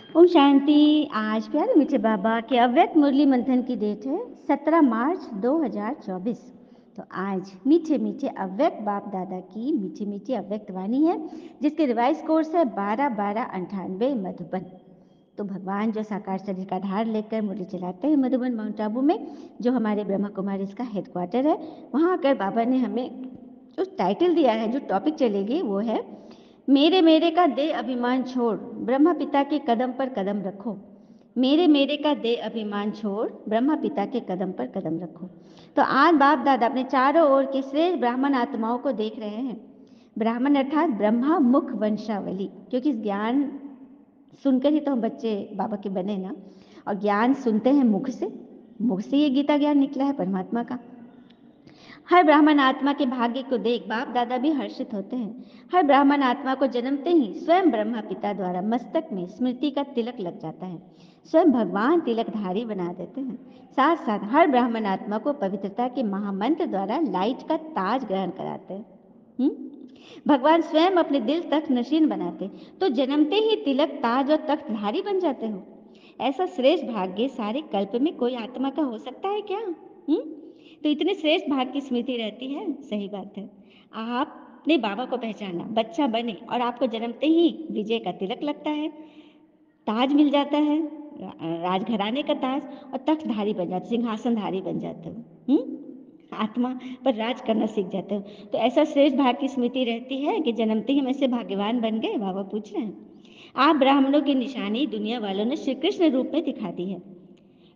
ओम शांति। आज प्यारे मीठे बाबा के अव्यक्त मुरली मंथन की डेट है 17 मार्च 2024। तो आज मीठे मीठे अव्यक्त बाप दादा की मीठी मीठी अव्यक्त वाणी है, जिसके रिवाइज कोर्स है 12/12/98 मधुबन। तो भगवान जो साकार शरीर का धार लेकर मुरली चलाते हैं मधुबन माउंट आबू में, जो हमारे ब्रह्मा कुमारी इसका हेडक्वार्टर है, वहाँ आकर बाबा ने हमें जो टाइटल दिया है, जो टॉपिक चलेगी वो है मेरे मेरे का दे अभिमान छोड़, ब्रह्मा पिता के कदम पर कदम रखो। मेरे मेरे का दे अभिमान छोड़, ब्रह्मा पिता के कदम पर कदम रखो। तो आज बाप दादा अपने चारों ओर के श्रेष्ठ ब्राह्मण आत्माओं को देख रहे हैं। ब्राह्मण अर्थात ब्रह्मा मुख वंशावली, क्योंकि ज्ञान सुनकर ही तो हम बच्चे बाबा के बने ना। और ज्ञान सुनते हैं मुख से ये गीता ज्ञान निकला है परमात्मा का। हर ब्राह्मण आत्मा के भाग्य को देख बाप दादा भी हर्षित होते हैं। हर ब्राह्मण आत्मा को जन्मते ही स्वयं ब्रह्मा पिता द्वारा मस्तक में स्मृति का तिलक लग जाता है। स्वयं भगवान तिलकधारी बना देते हैं। साथ साथ हर ब्राह्मण आत्मा को पवित्रता के महामंत्र द्वारा लाइट का ताज ग्रहण कराते हैं। भगवान स्वयं अपने दिल तख्त नशीन बनाते, तो जन्मते ही तिलक ताज और तख्त धारी बन जाते हो। ऐसा श्रेष्ठ भाग्य सारे कल्प में कोई आत्मा का हो सकता है क्या? तो इतने श्रेष्ठ भाग्य की स्मृति रहती है। सही बात है। आपने बाबा को पहचाना, बच्चा बने और आपको जन्मते ही विजय का तिलक लगता है, ताज मिल जाता है, राजघराने का ताज, और तख्तधारी बन जाते, सिंहासनधारी बन जाते हो। आत्मा पर राज करना सीख जाते हो। तो ऐसा श्रेष्ठ भाग्य की स्मृति रहती है कि जन्मते ही हम ऐसे भाग्यवान बन गए। बाबा पूछ रहे हैं, आप ब्राह्मणों की निशानी दुनिया वालों ने श्री कृष्ण रूप में दिखा दी है,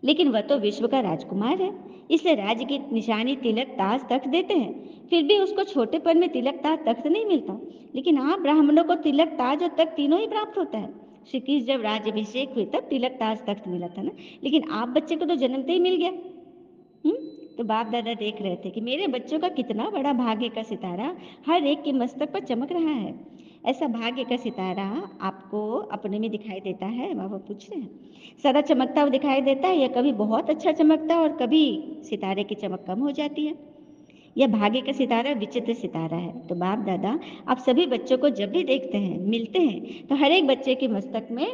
लेकिन वह तो विश्व का राजकुमार है, इसलिए राज्य की निशानी तिलक ताज तख्त देते हैं। फिर भी उसको छोटेपन में तिलक ताज तख्त नहीं मिलता, लेकिन आप ब्राह्मणों को तिलक ताज और तख्त तीनों ही प्राप्त होता है। श्री कृष्ण जब राज्यभिषेक हुए तब तिलक ताज तख्त मिला था ना, लेकिन आप बच्चे को तो जन्मते ही मिल गया। तो बाप दादा देख रहे थे कि मेरे बच्चों का कितना बड़ा भाग्य का सितारा हर एक के मस्तक पर चमक रहा है। ऐसा भाग्य का सितारा आपको अपने में दिखाई देता है? बाबा पूछ रहे हैं। सदा चमकता हुआ दिखाई देता है, या कभी बहुत अच्छा चमकता है और कभी सितारे की चमक कम हो जाती है? यह भाग्य का सितारा विचित्र सितारा है। तो बाप दादा आप सभी बच्चों को जब भी देखते हैं, मिलते हैं, तो हर एक बच्चे के मस्तक में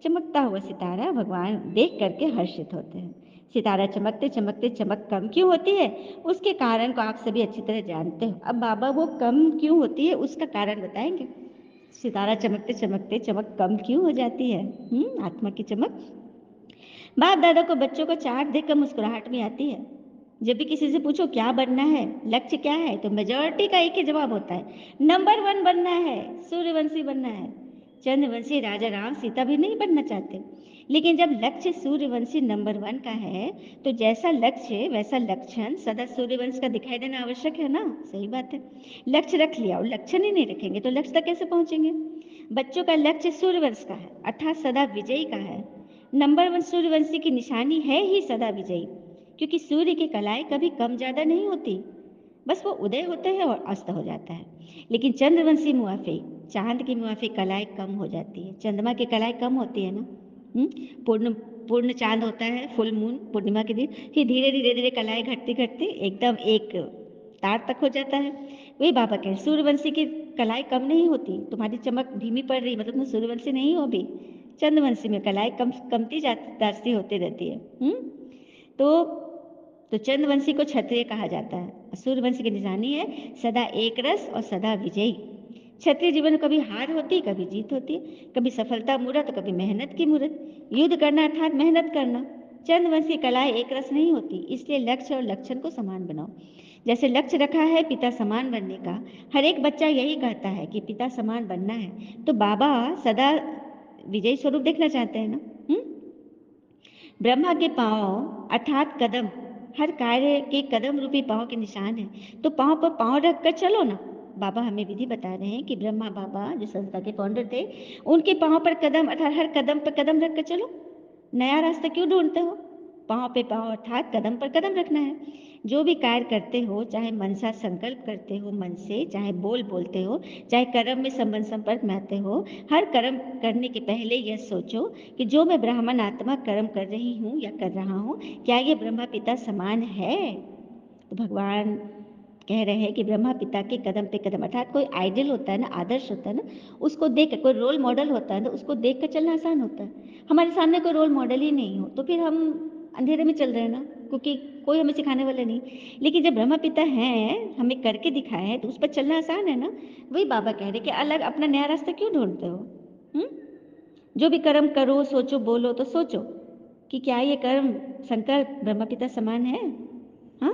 चमकता हुआ सितारा भगवान देख करके हर्षित होते हैं। सितारा चमकते चमकते चमक कम क्यों होती है, उसके कारण को आप सभी अच्छी तरह जानते हो। अब बाबा वो कम क्यों होती है उसका कारण बताएंगे। सितारा चमकते चमकते चमक कम क्यों हो जाती है? आत्मा की चमक। बाप दादा को बच्चों को चाट देकर मुस्कुराहट में आती है। जब भी किसी से पूछो क्या बनना है, लक्ष्य क्या है, तो मेजॉरिटी का एक ही जवाब होता है, नंबर 1 बनना है, सूर्यवंशी बनना है। चंद्रवंशी राजा राम सीता भी नहीं बनना चाहते। लेकिन जब लक्ष्य सूर्यवंशी नंबर 1 का है, तो जैसा लक्ष्य वैसा लक्षण सदा सूर्यवंश का दिखाई देना आवश्यक है ना। सही बात है। लक्ष्य रख लिया और लक्षण ही नहीं रखेंगे तो लक्ष्य तक कैसे पहुंचेंगे? बच्चों का लक्ष्य सूर्यवंश का है, अर्थात सदा विजयी का है। नंबर 1 सूर्यवंशी की निशानी है ही सदा विजयी, क्योंकि सूर्य की कलाएं कभी कम ज्यादा नहीं होती, बस वो उदय होते हैं और अस्त हो जाता है। लेकिन चंद्रवंशी मुआफे, चांद की मुआफे कलाएं कम हो जाती है, चंद्रमा की कलाएं कम होती है ना। पूर्ण पूर्ण चांद होता है, फुल मून पूर्णिमा के दिन, फिर धीरे धीरे धीरे कलाएं घटते घटते एकदम एक तार तक हो जाता है। वही बाबा कह, सूर्यवंशी की कलाएं कम नहीं होती, तुम्हारी चमक धीमी पड़ रही मतलब तुम सूर्यवंशी नहीं हो अभी। चंद्रवंशी में कलाएं कमती जाती होती रहती है। तो चंद्रवंशी को क्षत्रिय कहा जाता है। सूर्यवंशी की निशानी है सदा एक रस और सदा विजयी। क्षत्रिय जीवन में कभी हार होती, कभी जीत होती, कभी सफलता मूर्त, कभी मेहनत की मूर्त। युद्ध करना अर्थात मेहनत करना। चंद्रवंशी कलाएं एक रस नहीं होती, इसलिए लक्ष्य और लक्षण को समान बनाओ। जैसे लक्ष्य रखा है पिता समान बनने का, हर एक बच्चा यही कहता है कि पिता समान बनना है, तो बाबा सदा विजयी स्वरूप देखना चाहते हैं ना। ब्रह्मा के पांव अर्थात कदम हर कार्य के कदम रूपी पांव के निशान है, तो पांव पर पांव रख कर चलो ना। बाबा हमें विधि बता रहे हैं कि ब्रह्मा बाबा जो संस्था के फाउंडर थे, उनके पांव पर कदम अर्थात हर कदम पर कदम रख कर चलो। नया रास्ता क्यों ढूंढते हो? पांव पे पांव अर्थात कदम पर कदम रखना है। जो भी कार्य करते हो, चाहे मनसा संकल्प करते हो मन से, चाहे बोलते हो, चाहे कर्म में संबंध संपर्क में आते हो, हर कर्म करने के पहले यह सोचो कि जो मैं ब्राह्मण आत्मा कर्म कर रही हूँ या कर रहा हूँ, क्या ये ब्रह्मा पिता समान है? तो भगवान कह रहे हैं कि ब्रह्मा पिता के कदम पे कदम, अर्थात कोई आइडियल होता है ना, आदर्श होता है ना, उसको देख कर, कोई रोल मॉडल होता है ना, उसको देख कर चलना आसान होता है। हमारे सामने कोई रोल मॉडल ही नहीं हो तो फिर हम अंधेरे में चल रहे हैं ना, क्योंकि कोई हमें सिखाने वाला नहीं। लेकिन जब ब्रह्मा पिता हैं, हमें करके दिखाए हैं, तो उस पर चलना आसान है ना। वही बाबा कह रहे कि अलग अपना नया रास्ता क्यों ढूंढते हो? हुँ? जो भी कर्म करो, सोचो, बोलो तो सोचो कि क्या ये कर्म संकल्प ब्रह्मा पिता समान है? हाँ,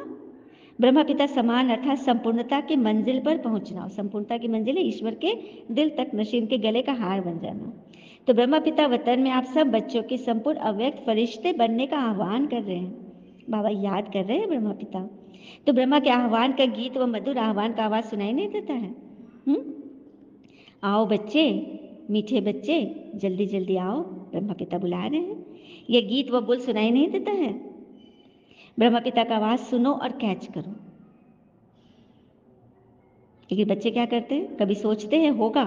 ब्रह्मा पिता समान अर्थात संपूर्णता की मंजिल पर पहुंचना। संपूर्णता की मंजिल है ईश्वर के दिल तक, नसीम के गले का हार बन जाना। तो ब्रह्मा पिता वतन में आप सब बच्चों के संपूर्ण अव्यक्त फरिश्ते बनने का आह्वान कर रहे हैं। बाबा याद कर रहे हैं ब्रह्मा पिता। तो ब्रह्मा के आह्वान का गीत व मधुर आह्वान का आवाज सुनाई नहीं देता है? आओ बच्चे, मीठे बच्चे, जल्दी जल्दी आओ, ब्रह्मा पिता बुला रहे हैं। यह गीत व बुल सुनाई नहीं देता है? ब्रह्मा पिता का आवाज सुनो और कैच करो। लेकिन बच्चे क्या करते हैं? कभी सोचते हैं होगा,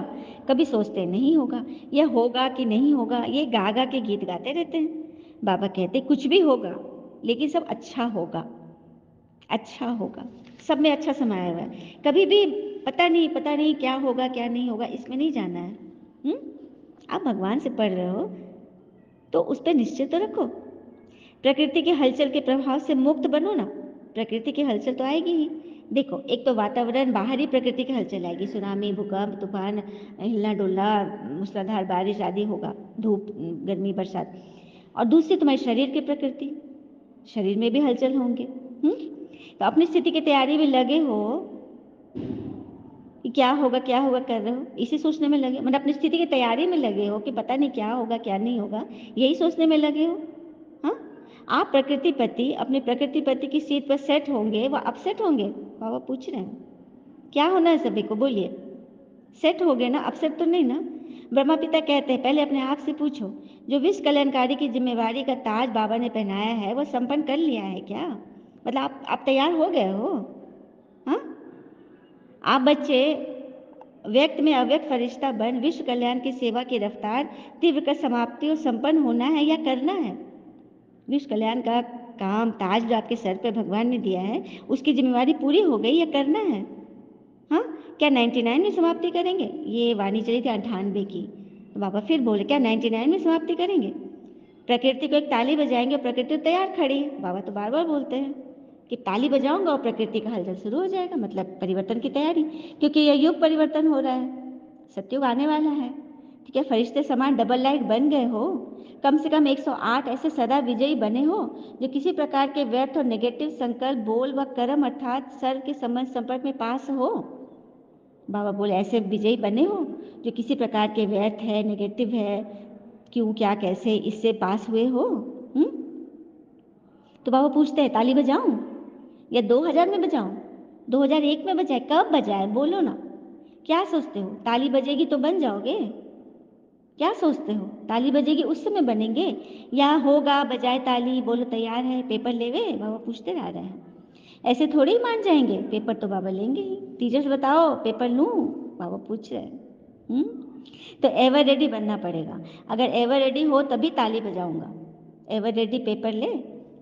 कभी सोचते हैं नहीं होगा, यह होगा कि नहीं होगा, ये गा गा के गीत गाते रहते हैं। बाबा कहते कुछ भी होगा लेकिन सब अच्छा होगा, अच्छा होगा। सब में अच्छा समाया हुआ है। कभी भी पता नहीं क्या होगा क्या नहीं होगा, इसमें नहीं जाना है। आप भगवान से पढ़ रहे हो तो उस पर निश्चय तो रखो। प्रकृति के हलचल के प्रभाव से मुक्त बनो ना। प्रकृति की हलचल तो आएगी ही। देखो, एक तो वातावरण, बाहरी प्रकृति की हलचल आएगी, सुनामी, भूकंप, तूफान, हिलना डुलना, मूसलाधार बारिश आदि होगा, धूप, गर्मी, बरसात। और दूसरी तुम्हारे शरीर की प्रकृति, शरीर में भी हलचल होंगे। तो अपनी स्थिति की तैयारी में लगे हो कि क्या होगा कर रहे हो, इसी सोचने में लगे, मतलब अपनी स्थिति की तैयारी में लगे हो कि पता नहीं क्या होगा क्या नहीं होगा, यही सोचने में लगे हो। हाँ, आप प्रकृतिपति अपने प्रकृतिपति की सीट पर सेट होंगे, वह अपसेट होंगे? बाबा पूछ रहे हैं क्या होना है सभी को, बोलिए। सेट हो गए ना, अपसेट तो नहीं ना। ब्रह्मा पिता कहते हैं पहले अपने आप से पूछो, जो विश्व कल्याणकारी की जिम्मेवारी का ताज बाबा ने पहनाया है वह संपन्न कर लिया है क्या? मतलब आप तैयार हो गए हो? हाँ, आप बच्चे व्यक्त में अव्यक्त फरिश्ता बन विश्व कल्याण की सेवा की रफ्तार तीव्र कर समाप्ति और संपन्न होना है या करना है? विश्व कल्याण का काम, ताज जो आपके सर पे भगवान ने दिया है, उसकी जिम्मेवारी पूरी हो गई या करना है? हाँ, क्या 99 में समाप्ति करेंगे? ये वाणी चली थी 98 की, तो बाबा फिर बोले क्या 99 में समाप्ति करेंगे? प्रकृति को एक ताली बजाएंगे और प्रकृति तैयार खड़ी है। बाबा तो बार बार बोलते हैं कि ताली बजाऊंगा और प्रकृति का हलचल शुरू हो जाएगा, मतलब परिवर्तन की तैयारी, क्योंकि यह युग परिवर्तन हो रहा है, सत्युग आने वाला है। ठीक है, फरिश्ते समान डबल लाइट बन गए हो, कम से कम 108 ऐसे सदा विजयी बने हो जो किसी प्रकार के व्यर्थ और नेगेटिव संकल्प, बोल व कर्म अर्थात सर्व के संबंध संपर्क में पास हो। बाबा बोले ऐसे विजयी बने हो जो किसी प्रकार के व्यर्थ है, नेगेटिव है, क्यों, क्या, कैसे, इससे पास हुए हो। तो बाबा पूछते हैं ताली बजाऊं या 2000 में बजाऊं, 2001 में बजाए, कब बजाए, बोलो ना। क्या सोचते हो, ताली बजेगी तो बन जाओगे? क्या सोचते हो, ताली बजेगी उस समय बनेंगे या होगा बजाए ताली, बोलो तैयार है, पेपर लेवे? बाबा पूछते रह रहे हैं। ऐसे थोड़ी ही मान जाएंगे, पेपर तो बाबा लेंगे ही। टीचर्स बताओ पेपर लूं? बाबा पूछ रहे हैं। तो एवर रेडी बनना पड़ेगा। अगर एवर रेडी हो तभी ताली बजाऊंगा। एवर रेडी पेपर ले,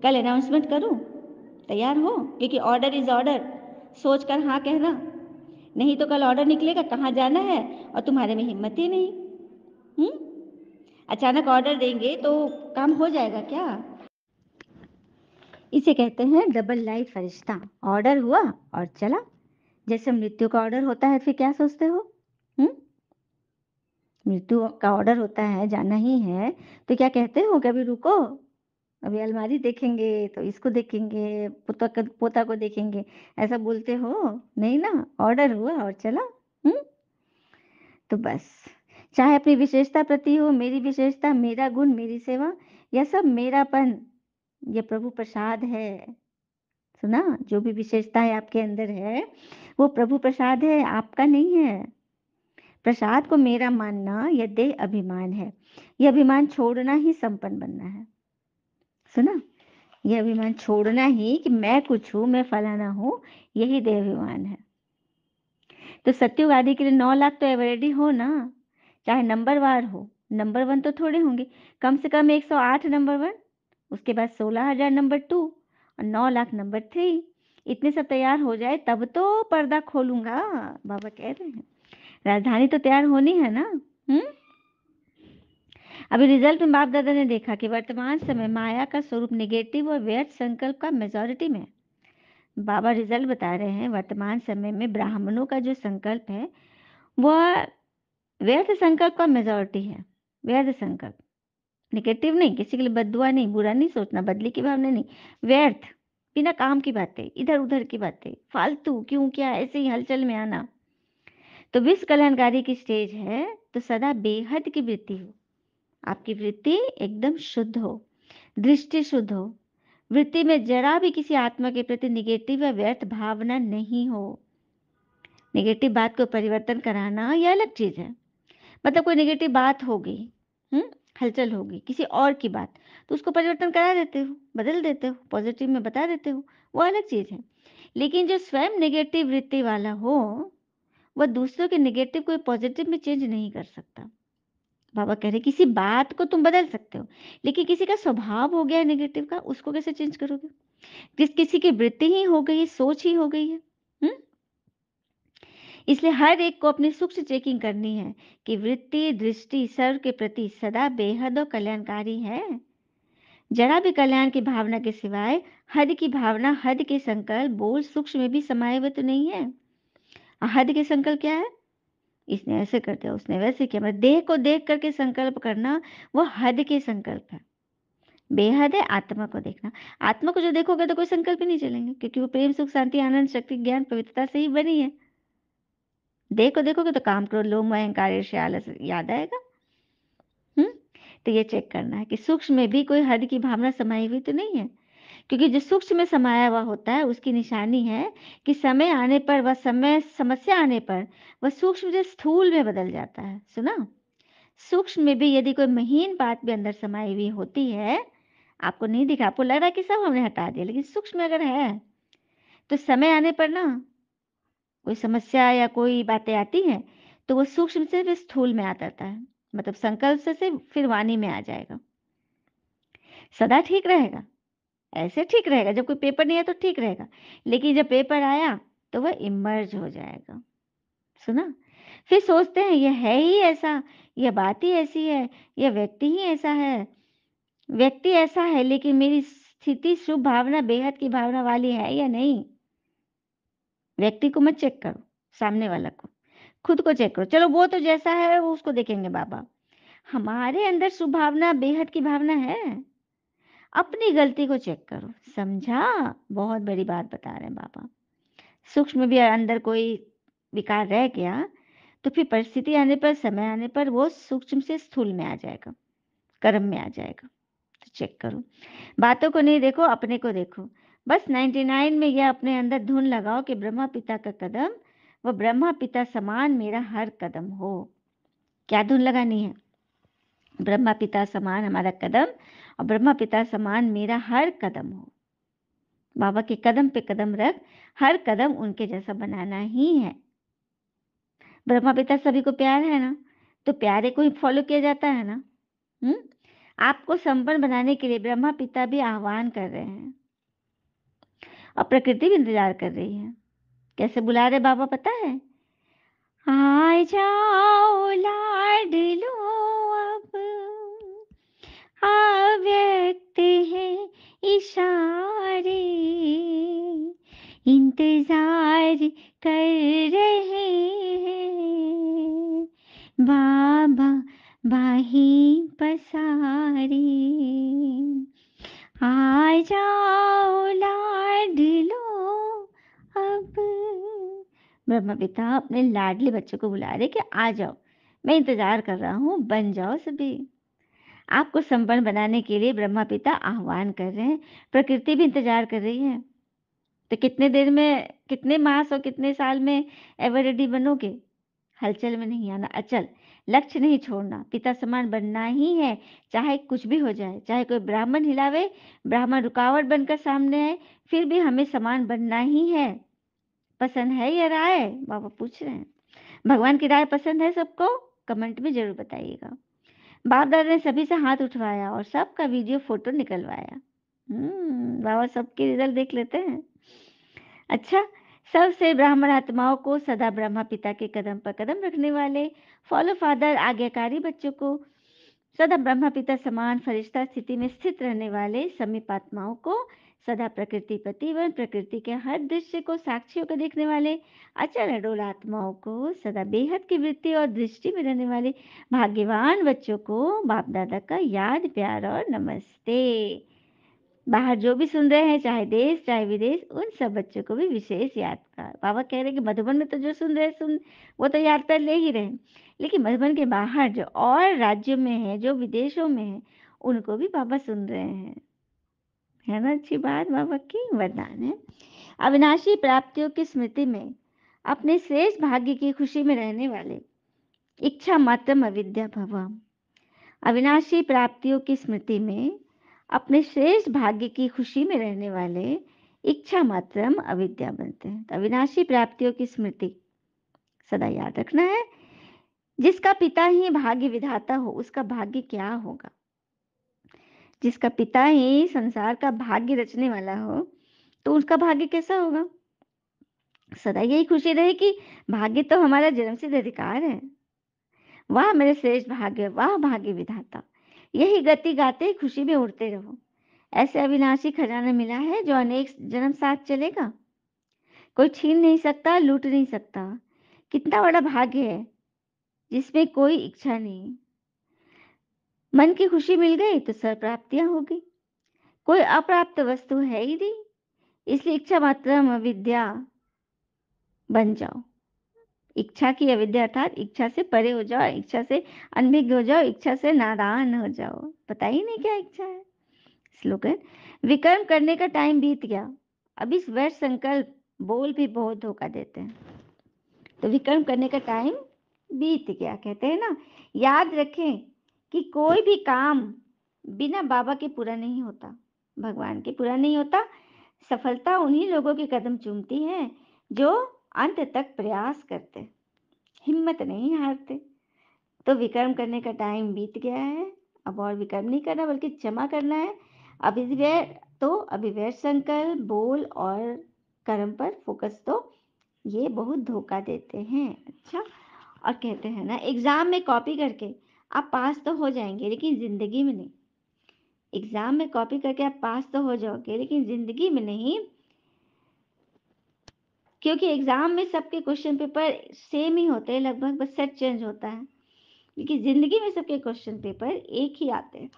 कल अनाउंसमेंट करूं, तैयार हो? क्योंकि ऑर्डर इज ऑर्डर, सोच कर हाँ कहना, नहीं तो कल ऑर्डर निकलेगा कहाँ जाना है और तुम्हारे में हिम्मत ही नहीं। अचानक ऑर्डर देंगे तो काम हो जाएगा क्या? इसे कहते हैं डबल लाइट फरिश्ता। ऑर्डर हुआ और चला। जैसे मृत्यु का ऑर्डर होता है फिर क्या सोचते हो? मृत्यु का ऑर्डर होता है, जाना ही है, तो क्या कहते हो कि अभी रुको, अभी अलमारी देखेंगे, तो इसको देखेंगे, पोता को देखेंगे, ऐसा बोलते हो? नहीं ना, ऑर्डर हुआ और चला। तो बस, चाहे अपनी विशेषता प्रति हो, मेरी विशेषता, मेरा गुण, मेरी सेवा, यह सब मेरापन, यह प्रभु प्रसाद है। सुना, जो भी विशेषता है आपके अंदर है वो प्रभु प्रसाद है, आपका नहीं है। प्रसाद को मेरा मानना यह देह अभिमान है। यह अभिमान छोड़ना ही संपन्न बनना है। सुना, यह अभिमान छोड़ना ही कि मैं कुछ हूं, मैं फलाना हूं, यही देह अभिमान है। तो सत्युग आदि के लिए 9 लाख तो एवरेडी हो ना, चाहे नंबर वार हो, नंबर 1 तो थोड़े होंगे, कम से कम 108 नंबर 1, उसके बाद 16,000 नंबर 2 और 9 लाख नंबर 3। इतने सब तैयार हो जाए तब तो पर्दा खोलूंगा, बाबा कह रहे हैं। राजधानी तो तैयार होनी है ना। अभी रिजल्ट में बाप दादा ने देखा कि वर्तमान समय माया का स्वरूप नेगेटिव और व्यर्थ संकल्प का मेजॉरिटी में। बाबा रिजल्ट बता रहे हैं वर्तमान समय में ब्राह्मणों का जो संकल्प है वह व्यर्थ संकल्प का मेजॉरिटी है। व्यर्थ संकल्प, नेगेटिव नहीं, किसी के लिए बददुआ नहीं, बुरा नहीं सोचना, बदले की भावना नहीं, व्यर्थ, बिना काम की बातें, इधर उधर की बातें, फालतू क्यों क्या, ऐसे ही हलचल में आना। तो विश्व कल्याणकारी की स्टेज है तो सदा बेहद की वृत्ति हो, आपकी वृत्ति एकदम शुद्ध हो, दृष्टि शुद्ध हो, वृत्ति में जरा भी किसी आत्मा के प्रति निगेटिव या व्यर्थ भावना नहीं हो। नेगेटिव बात को परिवर्तन कराना यह अलग चीज है। मतलब कोई नेगेटिव बात हो गई, हलचल होगी किसी और की बात, तो उसको परिवर्तन करा देते हो, बदल देते हो, पॉजिटिव में बता देते हो, वो अलग चीज है। लेकिन जो स्वयं नेगेटिव वृत्ति वाला हो वह दूसरों के नेगेटिव को पॉजिटिव में चेंज नहीं कर सकता। बाबा कह रहे किसी बात को तुम बदल सकते हो, लेकिन किसी का स्वभाव हो गया है नेगेटिव का, उसको कैसे चेंज करोगे? किसी की वृत्ति ही हो गई है, सोच ही हो गई है। इसलिए हर एक को अपनी सूक्ष्म चेकिंग करनी है कि वृत्ति दृष्टि सर्व के प्रति सदा बेहद और कल्याणकारी है। जरा भी कल्याण की भावना के सिवाय हद की भावना, हद के संकल्प बोल सूक्ष्म में भी समाये हुए तो नहीं है। हद के संकल्प क्या है? इसने ऐसे कर दिया, उसने वैसे किया, मतलब देह को देख करके संकल्प करना, वो हद के संकल्प है। बेहद है आत्मा को देखना। आत्मा को जो देखोगे तो कोई संकल्प ही नहीं चलेंगे, क्योंकि वो प्रेम सुख शांति आनंद शक्ति ज्ञान पवित्रता से ही बनी है। देह को देखोगे तो काम क्रोध लोभ मोह अहंकार ईर्ष्या आलस याद आएगा। तो ये चेक करना है कि सूक्ष्म में भी कोई हद की भावना समाई हुई तो नहीं है, क्योंकि जो सूक्ष्म में समाया हुआ होता है उसकी निशानी है कि समय आने पर वह समस्या आने पर वह सूक्ष्म से स्थूल में बदल जाता है। सुना? सूक्ष्म में भी यदि कोई महीन बात भी अंदर समाई हुई होती है, आपको नहीं दिखा, आपको लग रहा है कि सब हमने हटा दिया, लेकिन सूक्ष्म में अगर है तो समय आने पर ना कोई समस्या या कोई बातें आती हैं तो वो सूक्ष्म से फिर स्थूल में आ जाता है, मतलब संकल्प से फिर वाणी में आ जाएगा। सदा ठीक रहेगा, ऐसे ठीक रहेगा, जब कोई पेपर नहीं आया तो ठीक रहेगा, लेकिन जब पेपर आया तो वह इमर्ज हो जाएगा। सुना? फिर सोचते हैं यह है ही ऐसा, यह बात ही ऐसी है, यह व्यक्ति ही ऐसा है, व्यक्ति ऐसा है, लेकिन मेरी स्थिति शुभ भावना बेहद की भावना वाली है या नहीं। व्यक्ति को मत चेक करो, सामने वाला को, खुद को चेक करो। चलो वो तो जैसा है वो उसको देखेंगे बाबा, हमारे अंदर शुभ भावना बेहद की भावना है। अपनी गलती को चेक करो, समझा? बहुत बड़ी बात बता रहे हैं बाबा। सूक्ष्म भी अंदर कोई विकार रह गया तो फिर परिस्थिति आने पर, समय आने पर वो सूक्ष्म से स्थूल में आ जाएगा, कर्म में आ जाएगा। तो चेक करो, बातों को नहीं देखो, अपने को देखो। बस 99 में यह अपने अंदर धुन लगाओ कि ब्रह्मा पिता का कदम वो ब्रह्मा पिता समान मेरा हर कदम हो। क्या धुन लगानी है? ब्रह्मा पिता समान हमारा कदम और ब्रह्मा पिता समान मेरा हर कदम हो। बाबा के कदम पे कदम रख, हर कदम उनके जैसा बनाना ही है। ब्रह्मा पिता सभी को प्यार है ना, तो प्यारे को ही फॉलो किया जाता है ना। आपको संपन्न बनाने के लिए ब्रह्मा पिता भी आह्वान कर रहे हैं और प्रकृति भी इंतजार कर रही है। कैसे बुला रहे बाबा पता है? आ जाओ लाडलो अब, अव्यक्त है इशारे, इंतजार कर रहे हैं बाबा बाही पसारे। आ जाओ लाडलो अब। ब्रह्मा पिता अपने लाडले बच्चों को बुला रहे कि आ जाओ, मैं इंतजार कर रहा हूँ, बन जाओ सभी। आपको संपन्न बनाने के लिए ब्रह्मा पिता आह्वान कर रहे हैं, प्रकृति भी इंतजार कर रही है। तो कितने देर में, कितने मास और कितने साल में एवर रेडी बनोगे? हलचल में नहीं आना, अचल, लक्ष्य नहीं छोड़ना, पिता समान बनना ही है, चाहे कुछ भी हो जाए, चाहे कोई ब्राह्मण हिलावे, ब्राह्मण रुकावट बनकर सामने आए, फिर भी हमें समान बनना ही है। पसंद है ये राय? बाबा पूछ रहे हैं। भगवान की राय पसंद है सबको? कमेंट में जरूर बताइएगा। बाप दादा ने सभी से हाथ उठवाया और सबका वीडियो फोटो निकलवाया। बाबा सबके रिजल्ट देख लेते हैं। अच्छा, सबसे ब्राह्मण आत्माओं को सदा ब्रह्मा पिता के कदम पर कदम रखने वाले, फॉलो फादर आज्ञाकारी बच्चों को सदा ब्रह्मा पिता समान फरिश्ता स्थिति में स्थित रहने वाले समीप आत्माओं को सदा प्रकृति पति एवं प्रकृति के हर दृश्य को साक्षी होकर देखने वाले अचल अडोल आत्माओं को सदा बेहद की वृत्ति और दृष्टि में रहने वाले भाग्यवान बच्चों को बाप दादा का याद प्यार और नमस्ते। बाहर जो भी सुन रहे हैं, चाहे देश चाहे विदेश, उन सब बच्चों को भी विशेष याद का बाबा कह रहे हैं कि मधुबन में तो जो सुन रहे सुन वो तो याद कर ले ही रहे हैं, लेकिन मधुबन के बाहर जो और राज्यों में है, जो विदेशों में है, उनको भी बाबा सुन रहे हैं। है ना अच्छी बात, बाबा की वरदान है। अविनाशी प्राप्तियों की स्मृति में अपने श्रेष्ठ भाग्य की खुशी में रहने वाले इच्छा मात्रम अविद्या भव। अविनाशी प्राप्तियों की स्मृति में अपने श्रेष्ठ भाग्य की खुशी में रहने वाले इच्छा मात्रम अविद्या बनते हैं। तो अविनाशी प्राप्तियों की स्मृति सदा याद रखना है। जिसका पिता ही भाग्य विधाता हो, उसका भाग्य क्या होगा। जिसका पिता ही संसार का भाग्य रचने वाला हो, तो उसका भाग्य कैसा होगा। सदा यही खुशी रहे कि भाग्य तो हमारा जन्मसिद्ध अधिकार है। वाह मेरे श्रेष्ठ भाग्य, वाह भाग्य विधाता। यही गति गाते खुशी में उड़ते रहो। ऐसे अविनाशी खजाना मिला है जो अनेक जन्म साथ चलेगा। कोई छीन नहीं सकता, लूट नहीं सकता। कितना बड़ा भाग्य है जिसमें कोई इच्छा नहीं। मन की खुशी मिल गई तो सब प्राप्तियां होगी। कोई अप्राप्त वस्तु है ही नहीं, इसलिए इच्छा मात्र अविद्या बन जाओ। इच्छा की अविद्या अर्थात इच्छा से परे हो जाओ, इच्छा से अनभिज्ञ हो जाओ, इच्छा से नादान हो जाओ। पता ही नहीं क्या इच्छा है। स्लोगन, विकर्म करने का टाइम बीत गया। अब इस व्यर्थ संकल्प बोल भी बहुत धोखा देते हैं। तो विकर्म करने का टाइम बीत गया कहते हैं ना। याद रखें कि कोई भी काम बिना बाबा के पूरा नहीं होता, भगवान के पूरा नहीं होता। सफलता उन्हीं लोगों के कदम चूमती है जो अंत तक प्रयास करते, हिम्मत नहीं हारते। तो विकर्म करने का टाइम बीत गया है। अब और विकर्म नहीं करना बल्कि क्षमा करना है। अभिव्यय तो अभिव्यय संकल्प बोल और कर्म पर फोकस तो ये बहुत धोखा देते हैं। अच्छा, और कहते हैं ना एग्जाम में कॉपी करके आप पास तो हो जाएंगे लेकिन जिंदगी में नहीं। एग्जाम में कॉपी करके आप पास तो हो जाओगे लेकिन जिंदगी में नहीं, क्योंकि एग्जाम में सबके क्वेश्चन पेपर सेम ही होते हैं लगभग, बस सेट चेंज होता है। लेकिन जिंदगी में सबके क्वेश्चन पेपर एक ही आते हैं,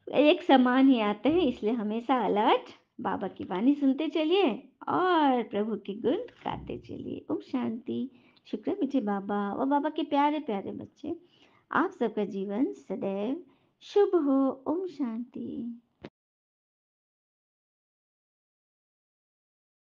एक समान ही आते हैं। इसलिए हमेशा अलर्ट, बाबा की वाणी सुनते चलिए और प्रभु के गुण गाते चलिए। ओम शांति। शुक्र मीठे बाबा और बाबा के प्यारे प्यारे बच्चे, आप सबका जीवन सदैव शुभ हो। ओम शांति।